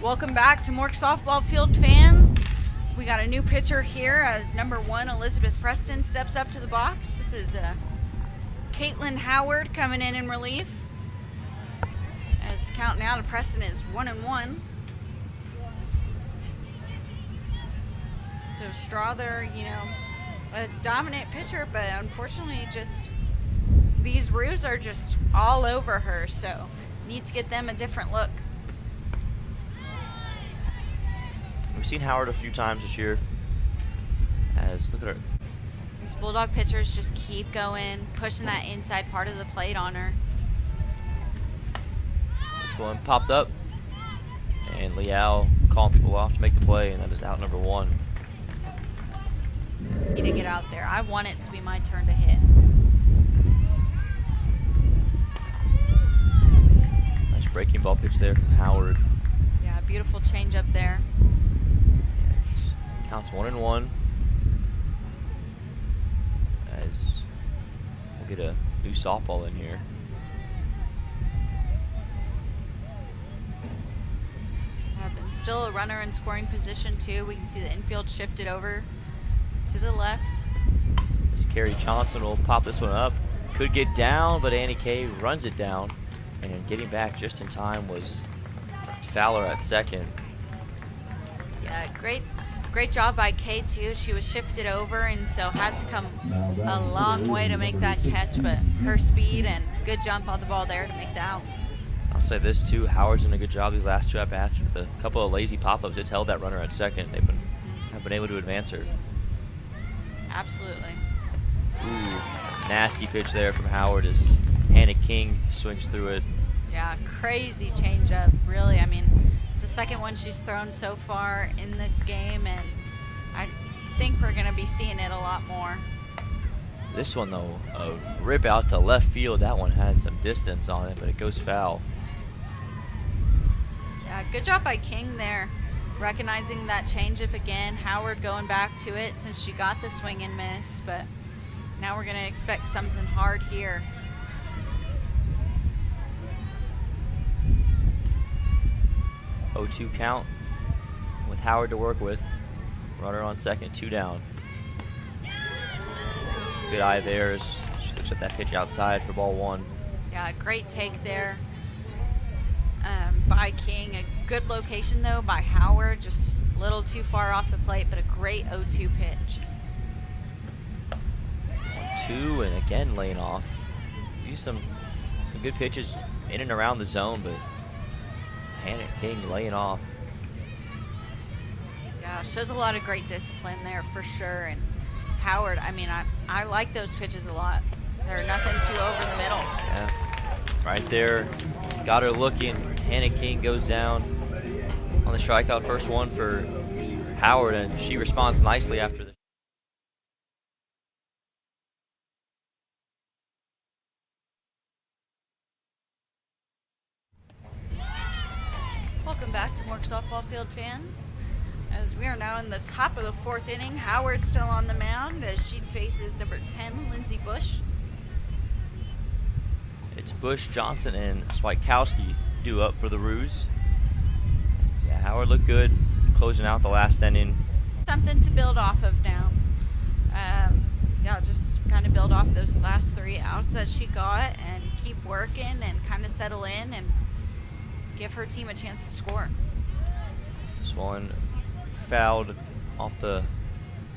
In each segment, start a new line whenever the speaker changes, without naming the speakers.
Welcome back to Mork Softball Field fans. We got a new pitcher here as number 1 Elizabeth Preston steps up to the box. This is Caitlin Howard coming in relief. As the count now to Preston is 1-1. So Strother, you know, a dominant pitcher, but unfortunately just these roos are just all over her, so needs to get them a different look.
We've seen Howard a few times this year. As look at her.
These Bulldog pitchers just keep going, pushing that inside part of the plate on her.
This one popped up, and Leal calling people off to make the play, and that is out number 1.
Need to get out there. I want it to be my turn to hit.
Nice breaking ball pitch there from Howard.
Yeah, beautiful change up there.
Counts 1-1. As we'll get a new softball in here.
Still a runner in scoring position too. We can see the infield shifted over to the left.
As Carrie Johnson will pop this one up. Could get down, but Annie Kay runs it down. And getting back just in time was Fowler at second.
Yeah, great job by Kay too. She was shifted over and so had to come a long way to make that catch, but her speed and good jump on the ball there to make the out.
I'll say this too, Howard's done a good job these last 2 at-bats with a couple of lazy pop-ups. It's held that runner at second. They've been able to advance her.
Absolutely.
Ooh, nasty pitch there from Howard as Hannah King swings through it.
Yeah, crazy changeup, really. I mean, it's the second one she's thrown so far in this game, and I think we're going to be seeing it a lot more.
This one, though, a rip out to left field. That one has some distance on it, but it goes foul.
Yeah, good job by King there, recognizing that changeup again. Howard going back to it since she got the swing and miss, but now we're going to expect something hard here.
Oh-2 count with Howard to work with. Runner on second, 2 down. Good eye there as she looks at that pitch outside for ball 1.
Yeah, great take there by King. A good location though by Howard, just a little too far off the plate, but a great 0-2 pitch.
1-2 and again laying off. Use some good pitches in and around the zone, but Hannah King laying off.
Yeah, shows a lot of great discipline there for sure. And Howard, I mean, I like those pitches a lot. They're nothing too over the middle.
Yeah, right there. Got her looking. Hannah King goes down on the strikeout. First one for Howard, and she responds nicely after the.
Welcome back to Mork Softball Field fans. As we are now in the top of the 4th inning, Howard still on the mound as she faces number 10, Lindsay Bush.
It's Bush, Johnson, and Swikowski due up for the Roos. Yeah, Howard looked good closing out the last inning.
Something to build off of now. Yeah, just kind of build off those last 3 outs that she got and keep working and kind of settle in and give her team a chance to score.
This one fouled off the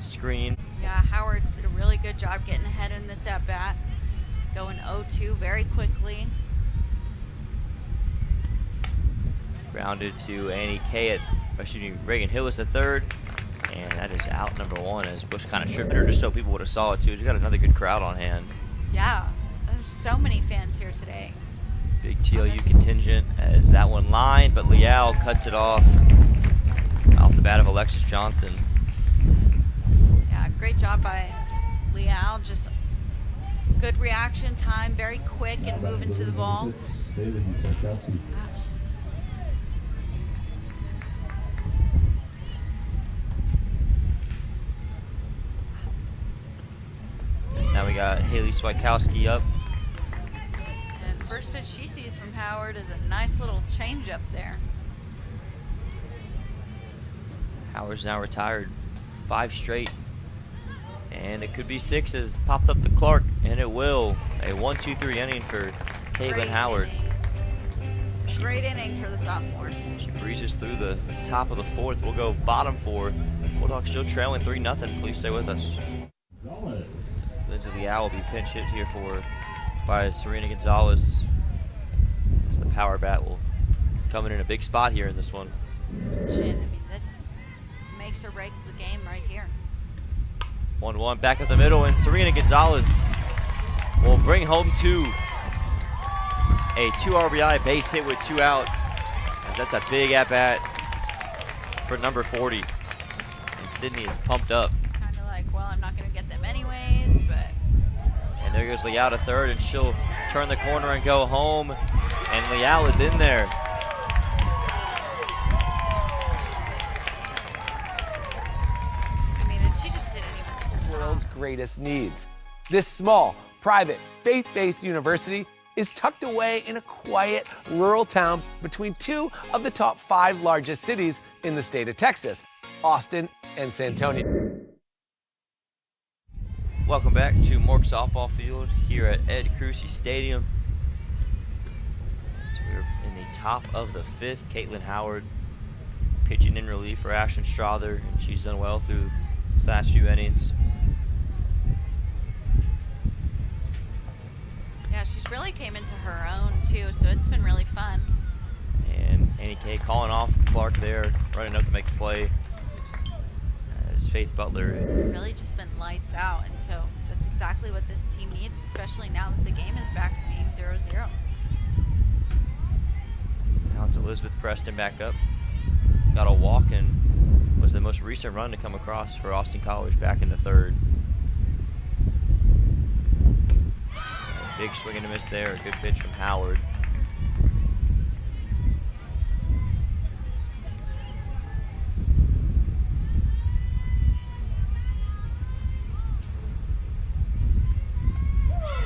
screen.
Yeah, Howard did a really good job getting ahead in this at-bat. Going 0-2 very quickly.
Grounded to Annie Kay Reagan Hillis at third. And that is out number 1 as Bush kind of tripped her just so people would have saw it too. She's got another good crowd on hand.
Yeah, there's so many fans here today.
Big TLU contingent as that one lined, but Leal cuts it off the bat of Alexis Johnson.
Yeah, great job by Leal. Just good reaction time, very quick and moving to the ball.
Now we got Haley Swikowski up.
And first pitch she sees from Howard is a nice little change up there.
Howard's now retired 5 straight. And it could be 6 as popped up to Clark, and it will. A 1-2-3 inning for Caitlin Howard.
Great inning for the sophomore.
She breezes through the top of the 4th. We'll go bottom 4. Bulldogs still trailing 3-0. Please stay with us. Lindsay Leal will be pinch hit here by Serena Gonzalez. As the power bat will come in a big spot here in this one.
I mean, this makes or breaks the game right here.
1-1 back up the middle, and Serena Gonzalez will bring home 2. A 2 RBI base hit with 2 outs. As that's a big at bat for number 40. And Sydney is pumped up.
It's kind of like, well, I'm not going to get them anyways, but.
And there goes Leal to third, and she'll turn the corner and go home. And Leal is in there.
She just didn't even stop.
The world's greatest needs. This small, private, faith-based university is tucked away in a quiet, rural town between 2 of the top 5 largest cities in the state of Texas, Austin and San Antonio.
Welcome back to Mork Softball Field here at Ed Crucy Stadium. So we're in the top of the 5th. Caitlin Howard pitching in relief for Ashton Strother, and she's done well through these last few innings.
Yeah, she's really came into her own too, so it's been really fun.
And Annie Kay calling off Clark there, running up to make the play. As Faith Butler.
Really just been lights out, and so that's exactly what this team needs, especially now that the game is back to being 0-0.
Now it's Elizabeth Preston back up. Got a walk and was the most recent run to come across for Austin College back in the 3rd. Big swing and a miss there. A good pitch from Howard.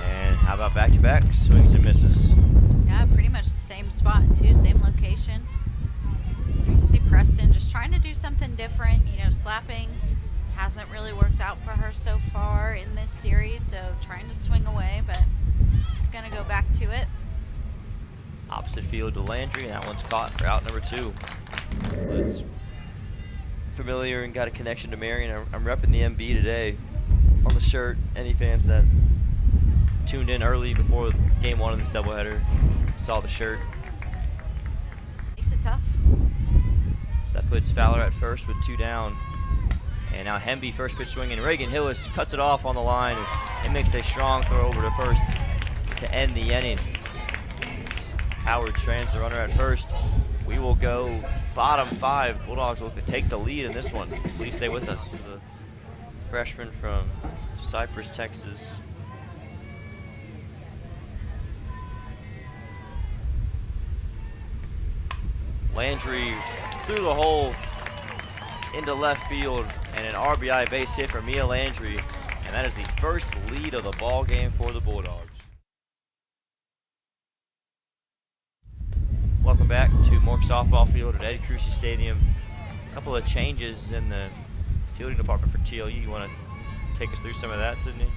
And how about back-to-back swings and misses?
Yeah, pretty much the same spot too, same location. You can see Preston just trying to do something different. You know, slapping hasn't really worked out for her so far in this series, so trying to swing away, but she's gonna go back to it.
Opposite field to Landry, and that one's caught for out number 2. It's familiar and got a connection to Marion. I'm repping the MB today on the shirt. Any fans that tuned in early before game 1 of this doubleheader saw the shirt.
Makes it tough.
So that puts Fowler at first with 2 down. And now Hemby first pitch swinging. Reagan Hillis cuts it off on the line and makes a strong throw over to first to end the inning. Howard strands the runner at first. We will go bottom 5. Bulldogs will look to take the lead in this one. Please stay with us. The freshman from Cypress, Texas. Landry through the hole into left field, and an RBI base hit for Mia Landry, and that is the first lead of the ball game for the Bulldogs. Welcome back to Mork Softball Field at Ed Crucy Stadium. A couple of changes in the fielding department for TLU. You want to take us through some of that, Sydney?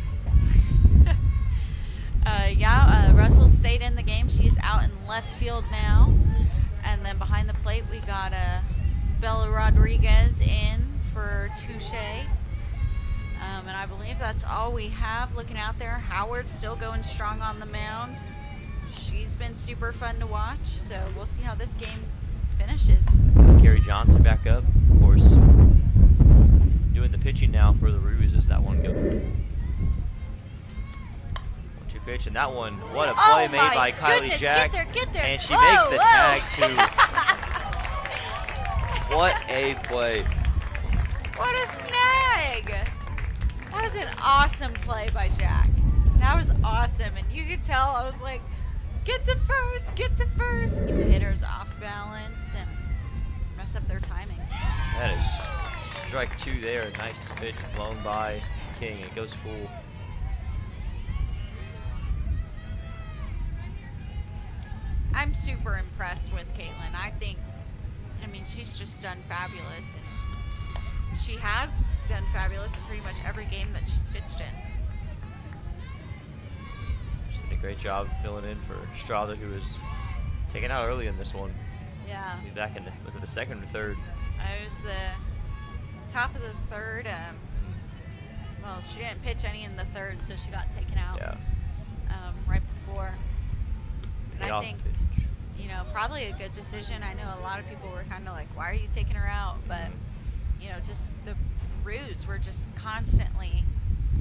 Russell stayed in the game. She's out in left field now. And then behind the plate, we got Bella Rodriguez in for Touche. And I believe that's all we have looking out there. Howard still going strong on the mound. She's been super fun to watch, so we'll see how this game finishes.
Carrie Johnson back up, of course, doing the pitching now for the Rubies. That one goes. 1-2 pitch, and that one, what a play made by Kylie Jack.
Get there.
And she makes the tag too. What a play.
What a snag. That was an awesome play by Jack. That was awesome, and you could tell I was like, get to first. The hitter's off balance and mess up their timing.
That is strike 2 there. Nice pitch blown by King. It goes full.
I'm super impressed with Caitlin. I mean, she's just done fabulous. And she has done fabulous in pretty much every game that she's pitched in.
She did a great job filling in for Estrada, who was taken out early in this one.
Yeah.
He's back in was it the second or third?
It was the top of the third. Well, she didn't pitch any in the third, so she got taken out.
Yeah.
Right before. And
Get
I
off
think,
the pitch.
you know, probably a good decision. I know a lot of people were kind of like, why are you taking her out? But, you know, just the Roos were just constantly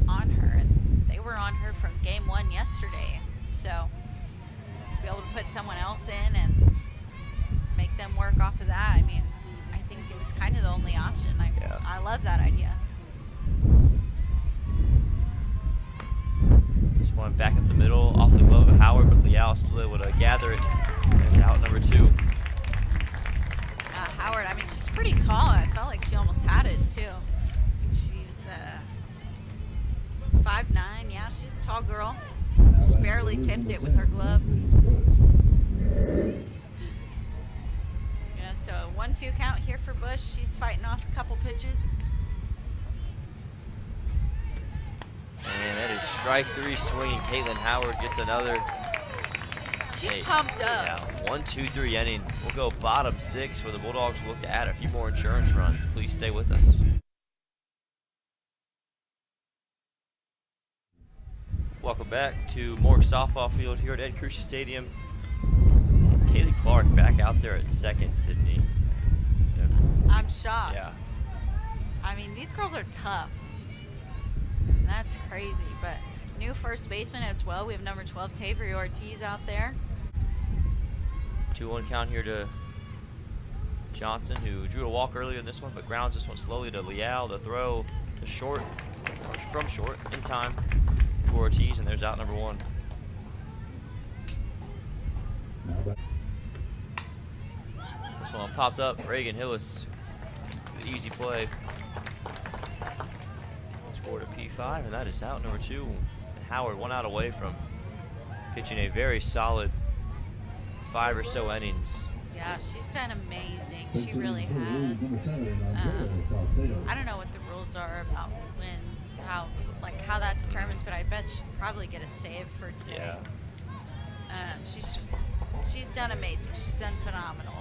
on her. And they were on her from game one yesterday. So to be able to put someone else in and make them work off of that, I mean, I think it was kind of the only option. I love that idea.
This one back up the middle, off the glove of Howard, but Leal still able to gather it. There's out number 2.
Howard, I mean, she's pretty tall. I felt like she almost had it, too. She's 5'9". Yeah, she's a tall girl. She barely tipped it with her glove. Yeah, so a 1-2 count here for Bush. She's fighting off a couple pitches.
And that is strike 3 swinging. Caitlin Howard gets another.
She's pumped up.
Yeah, 1-2-3 inning. We'll go bottom 6 where the Bulldogs look to add a few more insurance runs. Please stay with us. Welcome back to Mork Softball Field here at Ed Crucia Stadium. Kaylee Clark back out there at second, Sydney.
I'm shocked.
Yeah.
I mean, these girls are tough. That's crazy, but new first baseman as well. We have number 12, Tavery Ortiz out there.
2-1 count here to Johnson, who drew a walk earlier in this one, but grounds this one slowly to Leal. The throw to short, or from short, in time for Ortiz, and there's out number 1. This one popped up. Reagan Hillis, the easy play. Scored a P5, and that is out number 2. And Howard 1 out away from pitching a very solid 5 or so innings.
Yeah, she's done amazing. She really has. I don't know what the rules are about wins, how that determines, but I bet she'll probably get a save for today.
Yeah.
She's done amazing. She's done phenomenal.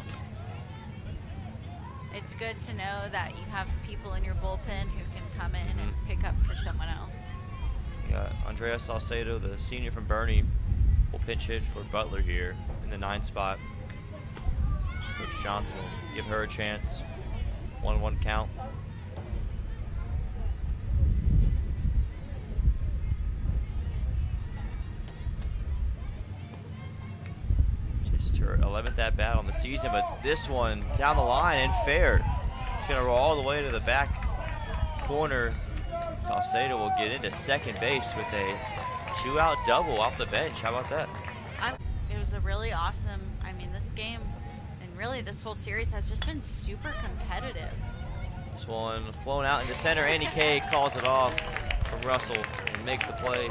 It's good to know that you have people in your bullpen who can come in and pick up for someone else.
We got Andrea Salcedo, the senior from Bernie, will pinch hit for Butler here in the 9 spot. Coach Johnson will give her a chance. 1-1 count. Just her 11th at bat on the season, but this one down the line and fair. She's gonna roll all the way to the back corner. Salcedo will get into second base with a 2-out double off the bench. How about that?
It was a really awesome, I mean, this game and really this whole series has just been super competitive.
This one flown out into center. Andy Kay calls it off from Russell and makes the play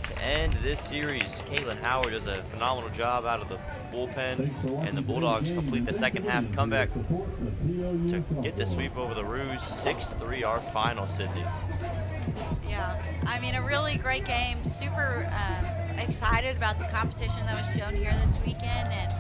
to end this series. Caitlin Howard does a phenomenal job out of the bullpen, and the Bulldogs complete the second half comeback to get the sweep over the Roos. 6-3 our final, Sydney.
Yeah, I mean, a really great game. Super excited about the competition that was shown here this weekend, and